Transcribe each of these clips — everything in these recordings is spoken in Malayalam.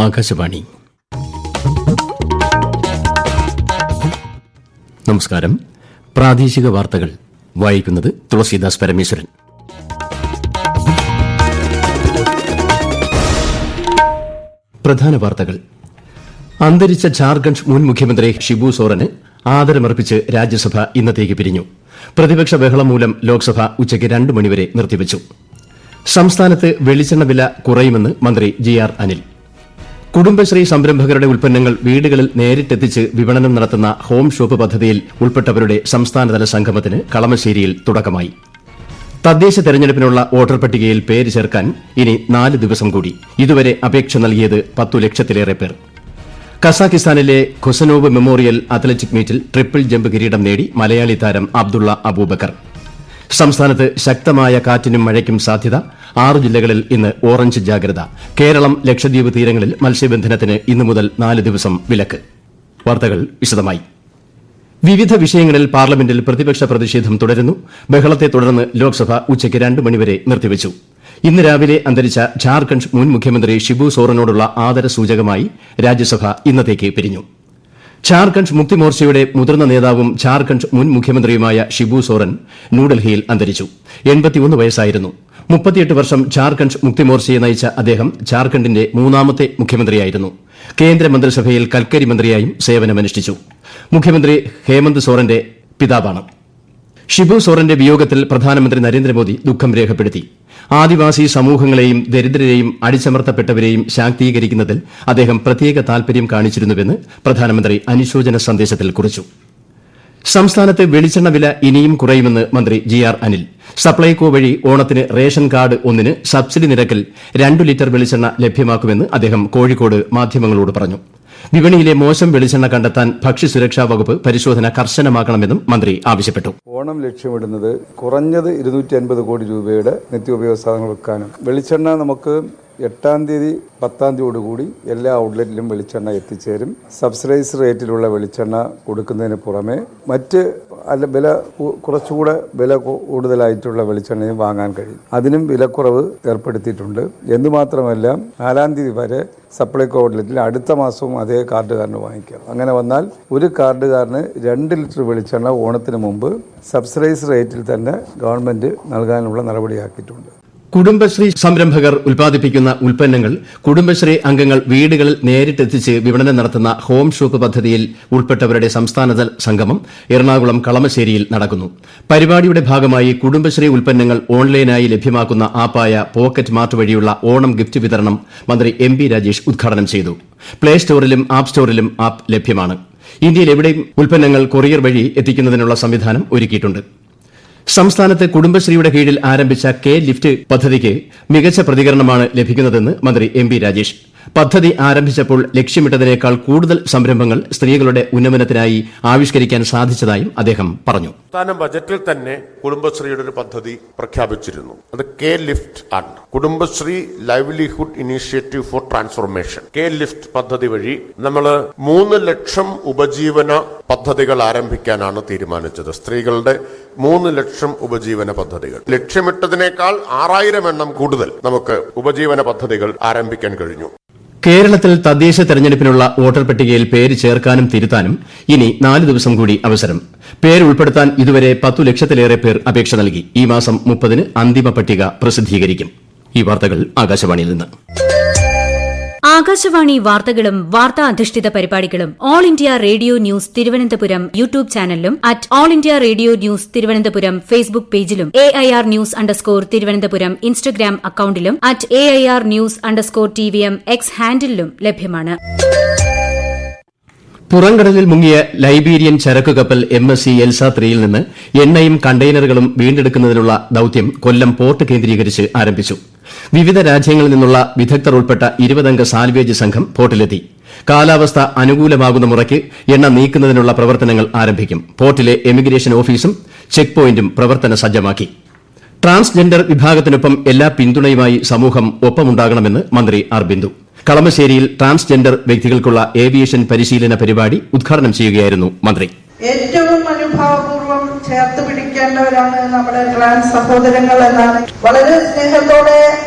ആകാശവാണി. നമസ്കാരം. പ്രാദേശിക വാർത്തകൾ വായിക്കുന്നത് തുളസീദാസ് പരമേശ്വരൻ. പ്രധാന വാർത്തകൾ. അന്തരിച്ച ഝാർഖണ്ഡ് മുൻ മുഖ്യമന്ത്രി ഷിബു സോറന് ആദരമർപ്പിച്ച് രാജ്യസഭ ഇന്നത്തേക്ക് പിരിഞ്ഞു. പ്രതിപക്ഷ ബഹളം മൂലം ലോക്സഭ ഉച്ചയ്ക്ക് 2 മണിവരെ നിർത്തിവച്ചു. സംസ്ഥാനത്ത് വെളിച്ചെണ്ണ വില കുറയുമെന്ന് മന്ത്രി GR അനിൽ. കുടുംബശ്രീ സംരംഭകരുടെ ഉൽപ്പന്നങ്ങൾ വീടുകളിൽ നേരിട്ടെത്തിച്ച് വിപണനം നടത്തുന്ന ഹോം ഷോപ്പ് പദ്ധതിയിൽ ഉൾപ്പെട്ടവരുടെ സംസ്ഥാനതല സംഗമത്തിന് കളമശ്ശേരിയിൽ തുടക്കമായി. തദ്ദേശ തെരഞ്ഞെടുപ്പിനുള്ള വോട്ടർ പട്ടികയിൽ പേര് ചേർക്കാൻ ഇനി 4 ദിവസം കൂടി. ഇതുവരെ അപേക്ഷ നൽകിയത് 10 ലക്ഷത്തിലേറെ പേർ. കസാഖിസ്ഥാനിലെ ഖുസനോവ് മെമ്മോറിയൽ അത്ലറ്റിക് മീറ്റിൽ ട്രിപ്പിൾ ജമ്പ് കിരീടം നേടി മലയാളി താരം അബ്ദുള്ള അബൂബക്കർ. സംസ്ഥാനത്ത് ശക്തമായ കാറ്റിനും മഴയ്ക്കും സാധ്യത. 6 ജില്ലകളിൽ ഇന്ന് ഓറഞ്ച് ജാഗ്രത. കേരളം, ലക്ഷദ്വീപ് തീരങ്ങളിൽ മത്സ്യബന്ധനത്തിന് ഇന്നു മുതൽ 4 ദിവസം വിലക്ക്. വാർത്തകൾ വിശദമായി. വിവിധ വിഷയങ്ങളിൽ പാർലമെന്റിൽ പ്രതിപക്ഷ പ്രതിഷേധം തുടരുന്നു. ബഹളത്തെ തുടർന്ന് ലോക്സഭ ഉച്ചയ്ക്ക് 2 മണിവരെ നിർത്തിവച്ചു. ഇന്ന് രാവിലെ അന്തരിച്ച ഝാർഖണ്ഡ് മുൻ മുഖ്യമന്ത്രി ഷിബു സോറനോടുള്ള ആദരസൂചകമായി രാജ്യസഭ ഇന്നത്തേക്ക് പിരിഞ്ഞു. ഝാർഖണ്ഡ് മുക്തി മോർച്ചയുടെ മുതിർന്ന നേതാവും ഝാർഖണ്ഡ് മുൻ മുഖ്യമന്ത്രിയുമായ ഷിബു സോറൻ ന്യൂഡൽഹിയിൽ അന്തരിച്ചു. 81 വയസ്സായിരുന്നു. 38 വർഷം ഝാർഖണ്ഡ് മുക്തി മോർച്ചയെ നയിച്ച അദ്ദേഹം ഝാർഖണ്ഡിന്റെ 3ാമത്തെ മുഖ്യമന്ത്രിയായിരുന്നു. കേന്ദ്രമന്ത്രിസഭയിൽ കൽക്കരി മന്ത്രിയായും സേവനമനുഷ്ഠിച്ചു. മുഖ്യമന്ത്രി ഹേമന്ത് സോറന്റെ പിതാവാണ്. ഷിബു സോറന്റെ വിയോഗത്തിൽ പ്രധാനമന്ത്രി നരേന്ദ്രമോദി ദുഃഖം രേഖപ്പെടുത്തി. ആദിവാസി സമൂഹങ്ങളെയും ദരിദ്രരെയും അടിച്ചമർത്തപ്പെട്ടവരെയും ശാക്തീകരിക്കുന്നതിൽ അദ്ദേഹം പ്രത്യേക താൽപര്യം കാണിച്ചിരുന്നുവെന്ന് പ്രധാനമന്ത്രി അനുശോചന സന്ദേശത്തിൽ കുറിച്ചു. സംസ്ഥാനത്ത് വെളിച്ചെണ്ണ വില ഇനിയും കുറയുമെന്ന് മന്ത്രി GR അനിൽ. സപ്ലൈകോ വഴി ഓണത്തിന് റേഷൻ കാർഡ് ഒന്നിന് സബ്സിഡി നിരക്കിൽ 2 ലിറ്റർ വെളിച്ചെണ്ണ ലഭ്യമാക്കുമെന്ന് അദ്ദേഹം കോഴിക്കോട് മാധ്യമങ്ങളോട് പറഞ്ഞു. വിപണിയിലെ മോശം വെളിച്ചെണ്ണ കണ്ടെത്താൻ ഭക്ഷ്യസുരക്ഷാ വകുപ്പ് പരിശോധന കർശനമാക്കണമെന്നും മന്ത്രി ആവശ്യപ്പെട്ടു. ഓണം ലക്ഷ്യമിടുന്നത് കുറഞ്ഞത് 250 കോടി രൂപയുടെ നിത്യോപയോഗ സാധനങ്ങൾ വെക്കാനും. വെളിച്ചെണ്ണ നമുക്ക് 8-ാം തീയതി 10-ാം തീയതിയോടുകൂടി എല്ലാ ഔട്ട്ലെറ്റിലും വെളിച്ചെണ്ണ എത്തിച്ചേരും. സബ്സിഡൈസ് റേറ്റിലുള്ള വെളിച്ചെണ്ണ കൊടുക്കുന്നതിന് പുറമെ മറ്റ് കുറച്ചുകൂടെ വില കൂടുതലായിട്ടുള്ള വെളിച്ചെണ്ണയും വാങ്ങാൻ കഴിയും. അതിനും വിലക്കുറവ് ഏർപ്പെടുത്തിയിട്ടുണ്ട്. എന്തുമാത്രമല്ല 4-ാം തീയതി വരെ സപ്ലൈകോ ഔട്ട്ലെറ്റിൽ അടുത്ത മാസവും അതേ കാർഡുകാരന് വാങ്ങിക്കാം. അങ്ങനെ വന്നാൽ ഒരു കാർഡുകാരന് 2 ലിറ്റർ വെളിച്ചെണ്ണ ഓണത്തിന് മുമ്പ് സബ്സിഡൈസ് റേറ്റിൽ തന്നെ ഗവൺമെന്റ് നൽകാനുള്ള നടപടിയാക്കിയിട്ടുണ്ട്. കുടുംബശ്രീ സംരംഭകർ ഉൽപ്പാദിപ്പിക്കുന്ന ഉൽപ്പന്നങ്ങൾ കുടുംബശ്രീ അംഗങ്ങൾ വീടുകളിൽ നേരിട്ടെത്തിച്ച് വിപണനം നടത്തുന്ന ഹോം ഷോപ്പ് പദ്ധതിയിൽ ഉൾപ്പെട്ടവരുടെ സംസ്ഥാനതല സംഗമം എറണാകുളം കളമശ്ശേരിയിൽ നടക്കുന്നു. പരിപാടിയുടെ ഭാഗമായി കുടുംബശ്രീ ഉൽപ്പന്നങ്ങൾ ഓൺലൈനായി ലഭ്യമാക്കുന്ന ആപ്പായ പോക്കറ്റ് മാർട്ട് വഴിയുള്ള ഓണം ഗിഫ്റ്റ് വിതരണം മന്ത്രി MB രാജേഷ് ഉദ്ഘാടനം ചെയ്തു. പ്ലേ സ്റ്റോറിലും ആപ്പ് സ്റ്റോറിലും ആപ്പ് ലഭ്യമാണ്. ഇന്ത്യയിൽ എവിടെയും ഉൽപ്പന്നങ്ങൾ കൊറിയർ വഴി എത്തിക്കുന്നതിനുള്ള സംവിധാനം ഒരുക്കിയിട്ടുണ്ട്. സംസ്ഥാനത്ത് കുടുംബശ്രീയുടെ കീഴിൽ ആരംഭിച്ച ലിഫ്റ്റ് പദ്ധതിക്ക് മികച്ച പ്രതികരണമാണ് ലഭിക്കുന്നതെന്ന് മന്ത്രി MB രാജേഷ്. പദ്ധതി ആരംഭിച്ചപ്പോൾ ലക്ഷ്യമിട്ടതിനേക്കാൾ കൂടുതൽ സംരംഭങ്ങൾ സ്ത്രീകളുടെ ഉന്നമനത്തിനായി ആവിഷ്കരിക്കാൻ സാധിച്ചതായും അദ്ദേഹം പറഞ്ഞു. സംസ്ഥാന ബജറ്റിൽ തന്നെ കുടുംബശ്രീയുടെ ഒരു പദ്ധതി പ്രഖ്യാപിച്ചിരുന്നു. അത് ലിഫ്റ്റ് ആണ്. Kudumbashree livelihood initiative four transformation lift പദ്ധതി വഴി നമ്മൾ 3 ലക്ഷം ഉപജീവന പദ്ധതികൾ ആരംഭിക്കാനാണ് തീരുമാനിച്ചത്. സ്ത്രീകളുടെ 3 ലക്ഷം ഉപജീവന പദ്ധതികൾ. ലക്ഷ്യമിട്ടതിനേക്കാൾ 6000 എണ്ണം കൂടുതൽ നമുക്ക് ഉപജീവന പദ്ധതികൾ ആരംഭിക്കാൻ കഴിഞ്ഞു. കേരളത്തിൽ തദ്ദേശ തെരഞ്ഞെടുപ്പിനുള്ള വോട്ടർ പട്ടികയിൽ പേര് ചേർക്കാനും തിരുത്താനും ഇനി 4 ദിവസം കൂടി അവസരം. പേര് ഉൾപ്പെടുത്താൻ ഇതുവരെ 10 ലക്ഷത്തിലേറെ പേർ അപേക്ഷ നൽകി. ഈ മാസം 30-ന് അന്തിമ പട്ടിക പ്രസിദ്ധീകരിക്കും. ഈ വാർത്തകൾ ആകാശവാണിയിൽ നിന്ന്. ആകാശവാണി വാർത്തകളും വാർത്താ അധിഷ്ഠിത പരിപാടികളും all India radio news Thiruvananthapuram YouTube ചാനലിലും all India radio news Thiruvananthapuram Facebook പേജിലും AIR ന്യൂസ് _തിരുവനന്തപുരം ഇൻസ്റ്റഗ്രാം അക്കൌണ്ടിലും AIR ന്യൂസ് _TVM X ഹാൻഡിലും ലഭ്യമാണ്. പുറംകടലിൽ മുങ്ങിയ ലൈബീരിയൻ ചരക്കു കപ്പൽ MSC എൽസ 3യിൽ നിന്ന് എണ്ണയും കണ്ടെയ്നറുകളും വീണ്ടെടുക്കുന്നതിനുള്ള ദൌത്യം കൊല്ലം പോർട്ട് കേന്ദ്രീകരിച്ച് ആരംഭിച്ചു. വിവിധ രാജ്യങ്ങളിൽ നിന്നുള്ള വിദഗ്ധർ ഉൾപ്പെട്ട 20-അംഗ സാൽവേജ് സംഘം പോർട്ടിലെത്തി. കാലാവസ്ഥ അനുകൂലമാകുന്ന മുറയ്ക്ക് എണ്ണ നീക്കുന്നതിനുള്ള പ്രവർത്തനങ്ങൾ ആരംഭിക്കും. പോർട്ടിലെ എമിഗ്രേഷൻ ഓഫീസും ചെക്ക് പോയിന്റും പ്രവർത്തന സജ്ജമാക്കി. ട്രാൻസ്ജെൻഡർ വിഭാഗത്തിനൊപ്പം എല്ലാ പിന്തുണയുമായി സമൂഹം ഒപ്പമുണ്ടാകണമെന്ന് മന്ത്രി ആർ ബിന്ദു. കളമശ്ശേരിയിൽ ട്രാൻസ്ജെൻഡർ വ്യക്തികൾക്കുള്ള ഏവിയേഷൻ പരിശീലന പരിപാടി ഉദ്ഘാടനം ചെയ്യുകയായിരുന്നു മന്ത്രി. ഏറ്റവും അനുഭാവപൂർവ്വം ചേർത്ത് പിടിക്കേണ്ടവരാണ് നമ്മുടെ ട്രാൻസ് സഹോദരങ്ങൾ എന്നാണ് വളരെ സ്നേഹത്തോടെ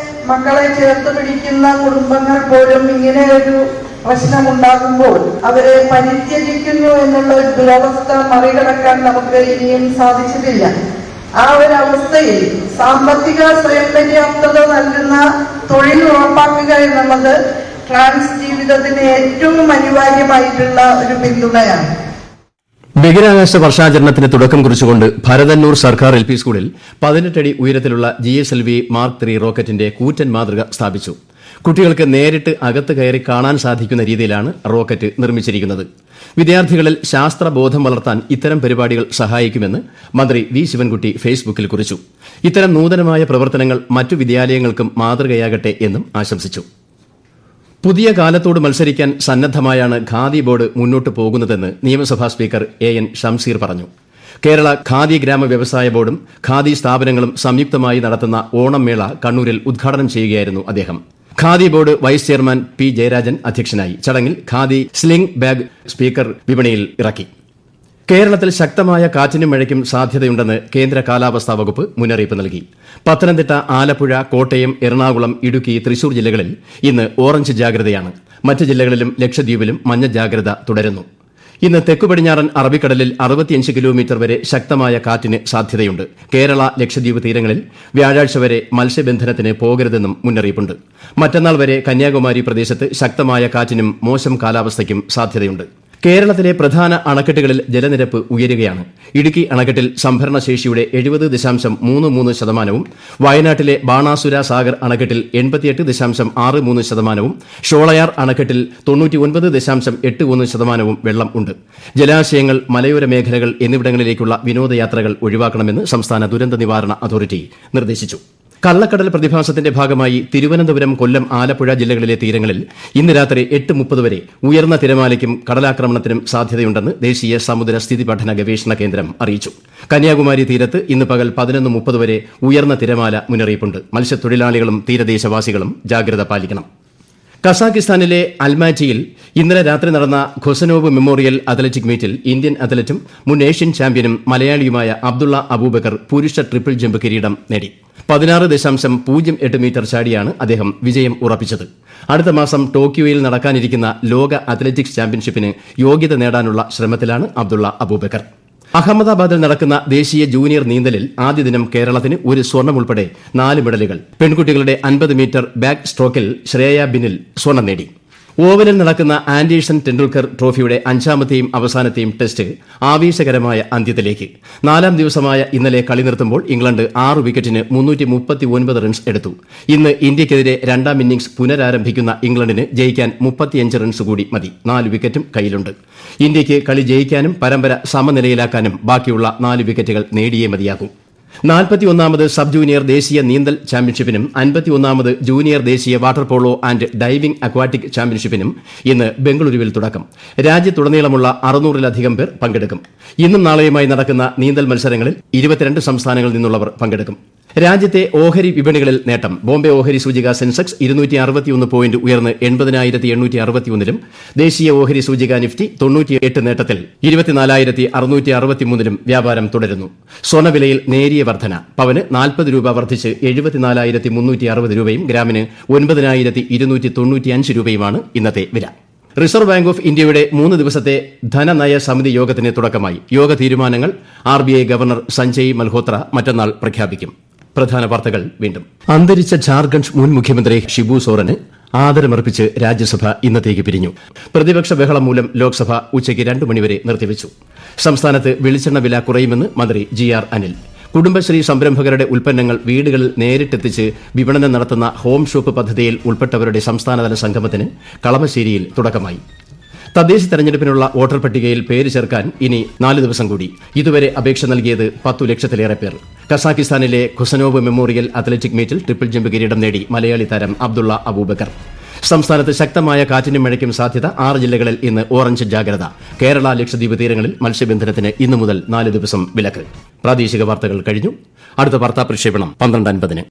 മക്കളെ ചേർത്ത് പിടിക്കുന്ന കുടുംബങ്ങൾ പോലും ഇങ്ങനെ ഒരു പ്രശ്നമുണ്ടാകുമ്പോൾ അവരെ പരിത്യജിക്കുന്നു എന്നുള്ള ഒരു ദുരവസ്ഥ മറികടക്കാൻ നമുക്ക് ഇനിയും സാധിച്ചിട്ടില്ല. ആ ഒരു അവസ്ഥയിൽ സാമ്പത്തിക സ്വയം പര്യാപ്തത നൽകുന്ന തൊഴിൽ ഉറപ്പാക്കുക എന്നുള്ളത് ട്രാൻസ് ജീവിതത്തിന് ഏറ്റവും അനിവാര്യമായിട്ടുള്ള ഒരു പിന്തുണയാണ്. ബഹിരാകാശ വർഷാചരണത്തിന് തുടക്കം കുറിച്ചുകൊണ്ട് ഭരതന്നൂർ സർക്കാർ LP സ്കൂളിൽ 18 അടി ഉയരത്തിലുള്ള GSLV Mark III റോക്കറ്റിന്റെ കൂറ്റൻ മാതൃക സ്ഥാപിച്ചു. കുട്ടികൾക്ക് നേരിട്ട് അകത്ത് കയറി കാണാൻ സാധിക്കുന്ന രീതിയിലാണ് റോക്കറ്റ് നിർമ്മിച്ചിരിക്കുന്നത്. വിദ്യാർത്ഥികളിൽ ശാസ്ത്രബോധം വളർത്താൻ ഇത്തരം പരിപാടികൾ സഹായിക്കുമെന്ന് മന്ത്രി വി ശിവൻകുട്ടി ഫേസ്ബുക്കിൽ കുറിച്ചു. ഇത്തരം നൂതനമായ പ്രവർത്തനങ്ങൾ മറ്റു വിദ്യാലയങ്ങൾക്കും മാതൃകയാകട്ടെ എന്നും ആശംസിച്ചു. പുതിയ കാലത്തോട് മത്സരിക്കാൻ സന്നദ്ധമായാണ് ഖാദി ബോർഡ് മുന്നോട്ട് പോകുന്നതെന്ന് നിയമസഭാ സ്പീക്കർ AN ഷംസീർ പറഞ്ഞു. കേരള ഖാദി ഗ്രാമ വ്യവസായ ബോർഡും ഖാദി സ്ഥാപനങ്ങളും സംയുക്തമായി നടത്തുന്ന ഓണം മേള കണ്ണൂരിൽ ഉദ്ഘാടനം ചെയ്യുകയായിരുന്നു അദ്ദേഹം. Khadi board vice chairman P. Jayarajan അധ്യക്ഷനായി. ചടങ്ങിൽ ഖാദി സ്ലിംഗ് ബാഗ് സ്പീക്കർ വിപണിയിൽ ഇറക്കി. കേരളത്തിൽ ശക്തമായ കാറ്റിനും മഴയ്ക്കും സാധ്യതയുണ്ടെന്ന് കേന്ദ്ര കാലാവസ്ഥാ വകുപ്പ് മുന്നറിയിപ്പ് നൽകി. പത്തനംതിട്ട, ആലപ്പുഴ, കോട്ടയം, എറണാകുളം, ഇടുക്കി, തൃശൂർ ജില്ലകളിൽ ഇന്ന് ഓറഞ്ച് ജാഗ്രതയാണ്. മറ്റ് ജില്ലകളിലും ലക്ഷദ്വീപിലും മഞ്ഞ ജാഗ്രത തുടരുന്നു. ഇന്ന് തെക്കുപടിഞ്ഞാറൻ അറബിക്കടലിൽ 65 കിലോമീറ്റർ വരെ ശക്തമായ കാറ്റിന് സാധ്യതയുണ്ട്. കേരള, ലക്ഷദ്വീപ് തീരങ്ങളിൽ വ്യാഴാഴ്ച വരെ മത്സ്യബന്ധനത്തിന് പോകരുതെന്നും മുന്നറിയിപ്പുണ്ട്. മറ്റന്നാൾ വരെ കന്യാകുമാരി പ്രദേശത്ത് ശക്തമായ കാറ്റിനും മോശം കാലാവസ്ഥയ്ക്കും സാധ്യതയുണ്ട്. കേരളത്തിലെ പ്രധാന അണക്കെട്ടുകളിൽ ജലനിരപ്പ് ഉയരുകയാണ്. ഇടുക്കി അണക്കെട്ടിൽ സംഭരണശേഷിയുടെ 70.33%, വയനാട്ടിലെ ബാണാസുര സാഗർ അണക്കെട്ടിൽ 88.63%, ഷോളയാർ അണക്കെട്ടിൽ 99.81% വെള്ളം ഉണ്ട്. ജലാശയങ്ങൾ, മലയോര മേഖലകൾ എന്നിവിടങ്ങളിലേക്കുള്ള വിനോദയാത്രകൾ ഒഴിവാക്കണമെന്ന് സംസ്ഥാന ദുരന്ത നിവാരണ അതോറിറ്റി നിർദ്ദേശിച്ചു. കള്ളക്കടൽ പ്രതിഭാസത്തിന്റെ ഭാഗമായി തിരുവനന്തപുരം, കൊല്ലം, ആലപ്പുഴ ജില്ലകളിലെ തീരങ്ങളിൽ ഇന്ന് രാത്രി 8:30 വരെ ഉയർന്ന തിരമാലയ്ക്കും കടലാക്രമണത്തിനും സാധ്യതയുണ്ടെന്ന് ദേശീയ സമുദ്ര സ്ഥിതി പഠന ഗവേഷണ കേന്ദ്രം അറിയിച്ചു. കന്യാകുമാരി തീരത്ത് ഇന്ന് പകൽ 11:30 വരെ ഉയർന്ന തിരമാല മുന്നറിയിപ്പുണ്ട്. മത്സ്യത്തൊഴിലാളികളും തീരദേശവാസികളും ജാഗ്രത പാലിക്കണം. കസാഖിസ്ഥാനിലെ അൽമാറ്റിയിൽ ഇന്നലെ രാത്രി നടന്ന ഖൊസനോവ് മെമ്മോറിയൽ അത്ലറ്റിക് മീറ്റിൽ ഇന്ത്യൻ അത്ലറ്റും മുൻ ഏഷ്യൻ ചാമ്പ്യനും മലയാളിയുമായ അബ്ദുള്ള അബൂബക്കർ പുരുഷ ട്രിപ്പിൾ ജമ്പ് കിരീടം നേടി. 16.08 മീറ്റർ ചാടിയാണ് അദ്ദേഹം വിജയം ഉറപ്പിച്ചത്. അടുത്ത മാസം ടോക്കിയോയിൽ നടക്കാനിരിക്കുന്ന ലോക അത്ലറ്റിക്സ് ചാമ്പ്യൻഷിപ്പിന് യോഗ്യത നേടാനുള്ള ശ്രമത്തിലാണ് അബ്ദുള്ള അബൂബക്കർ. അഹമ്മദാബാദിൽ നടക്കുന്ന ദേശീയ ജൂനിയർ നീന്തലിൽ ആദ്യ ദിനം കേരളത്തിന് ഒരു സ്വർണം ഉൾപ്പെടെ 4 മെഡലുകൾ. പെൺകുട്ടികളുടെ 50 മീറ്റർ ബാക്ക് സ്ട്രോക്കിൽ ശ്രേയ ബിനിൽ സ്വർണം നേടി. ഓവലിൽ നടക്കുന്ന ആൻഡേഴ്സൺ ടെണ്ടുൽക്കർ ട്രോഫിയുടെ 5ാമത്തെയും അവസാനത്തെയും ടെസ്റ്റ് ആവേശകരമായ അന്ത്യത്തിലേക്ക്. 4ാം ദിവസമായ ഇന്നലെ കളി നിർത്തുമ്പോൾ ഇംഗ്ലണ്ട് 6 വിക്കറ്റിന് 339 റൺസ് എടുത്തു. ഇന്ന് ഇന്ത്യയ്ക്കെതിരെ 2ാം ഇന്നിംഗ്സ് പുനരാരംഭിക്കുന്ന ഇംഗ്ലണ്ടിന് ജയിക്കാൻ 35 റൺസ് കൂടി മതി. 4 വിക്കറ്റും കയ്യിലുണ്ട്. ഇന്ത്യയ്ക്ക് കളി ജയിക്കാനും പരമ്പര സമനിലയിലാക്കാനും ബാക്കിയുള്ള 4 വിക്കറ്റുകൾ നേടിയേ മതിയാകൂ. 41ാമത് സബ് ജൂനിയർ ദേശീയ നീന്തൽ ചാമ്പ്യൻഷിപ്പിനും 51ാമത് ജൂനിയർ ദേശീയ water polo and diving aquatic ചാമ്പ്യൻഷിപ്പിനും ഇന്ന് ബംഗളൂരുവിൽ തുടക്കം. രാജ്യത്തുടനീളമുള്ള 600-ലധികം പേർ പങ്കെടുക്കും. ഇന്നും നാളെയുമായി നടക്കുന്ന നീന്തൽ മത്സരങ്ങളിൽ 22 സംസ്ഥാനങ്ങളിൽ നിന്നുള്ളവർ പങ്കെടുക്കും. രാജ്യത്തെ ഓഹരി വിപണികളിൽ നേട്ടം. ബോംബെ ഓഹരി സൂചിക സെൻസെക്സ് 261 പോയിന്റ് ഉയർന്ന് 80,861-ലും ദേശീയ ഓഹരി സൂചിക നിഫ്റ്റി 98 നേട്ടത്തിൽ 24,663-ലും വ്യാപാരം തുടരുന്നു. സ്വർണ്ണവിലയിൽ നേരിയ വർധന. പവന് 40 രൂപ വർദ്ധിച്ച് 74,360 രൂപയും ഗ്രാമിന് 9,295 രൂപയുമാണ് ഇന്നത്തെ വില. റിസർവ് ബാങ്ക് ഓഫ് ഇന്ത്യയുടെ 3 ദിവസത്തെ ധനനയ സമിതി യോഗത്തിന് തുടക്കമായി. യോഗ തീരുമാനങ്ങൾ RBI ഗവർണർ സഞ്ജയ് മൽഹോത്ര മറ്റന്നാൾ പ്രഖ്യാപിക്കും. പ്രധാന വാർത്തകൾ വീണ്ടും. അന്തരിച്ച ജാർഖണ്ഡ് മുൻ മുഖ്യമന്ത്രി ഷിബു സോറന് ആദരമർപ്പിച്ച് രാജ്യസഭ ഇന്നത്തേക്ക് പിരിഞ്ഞു. പ്രതിപക്ഷ ബഹളം മൂലം ലോക്സഭ ഉച്ചയ്ക്ക് 2 മണിവരെ നിർത്തിവച്ചു. സംസ്ഥാനത്ത് വെളിച്ചെണ്ണ വില കുറയുമെന്ന് മന്ത്രി GR അനിൽ. കുടുംബശ്രീ സംരംഭകരുടെ ഉൽപ്പന്നങ്ങൾ വീടുകളിൽ നേരിട്ടെത്തിച്ച് വിപണനം നടത്തുന്ന ഹോം ഷോപ്പ് പദ്ധതിയിൽ ഉൾപ്പെട്ടവരുടെ സംസ്ഥാനതല സംഗമത്തിന് കളമശ്ശേരിയിൽ തുടക്കമായി. തദ്ദേശ തെരഞ്ഞെടുപ്പിനുള്ള വോട്ടർ പട്ടികയിൽ പേര് ചേർക്കാൻ ഇനി 4 ദിവസം കൂടി. ഇതുവരെ അപേക്ഷ നൽകിയത് 10 ലക്ഷത്തിലേറെ പേർ. കസാഖിസ്ഥാനിലെ ഖൊസനോവ് മെമ്മോറിയൽ അത്ലറ്റിക് മീറ്റിൽ ട്രിപ്പിൾ ജമ്പ് കിരീടം നേടി മലയാളി താരം അബ്ദുള്ള അബൂബക്കർ. സംസ്ഥാനത്ത് ശക്തമായ കാറ്റിനും മഴയ്ക്കും സാധ്യത. 6 ജില്ലകളിൽ ഇന്ന് ഓറഞ്ച് ജാഗ്രത. കേരള, ലക്ഷദ്വീപ് തീരങ്ങളിൽ മത്സ്യബന്ധനത്തിന് ഇന്നു മുതൽ 4 ദിവസം വിലക്ക്. പ്രാദേശിക വാർത്തകൾ കഴിഞ്ഞു. അടുത്ത വാർത്താ പ്രക്ഷേപണം 12:50-ന്.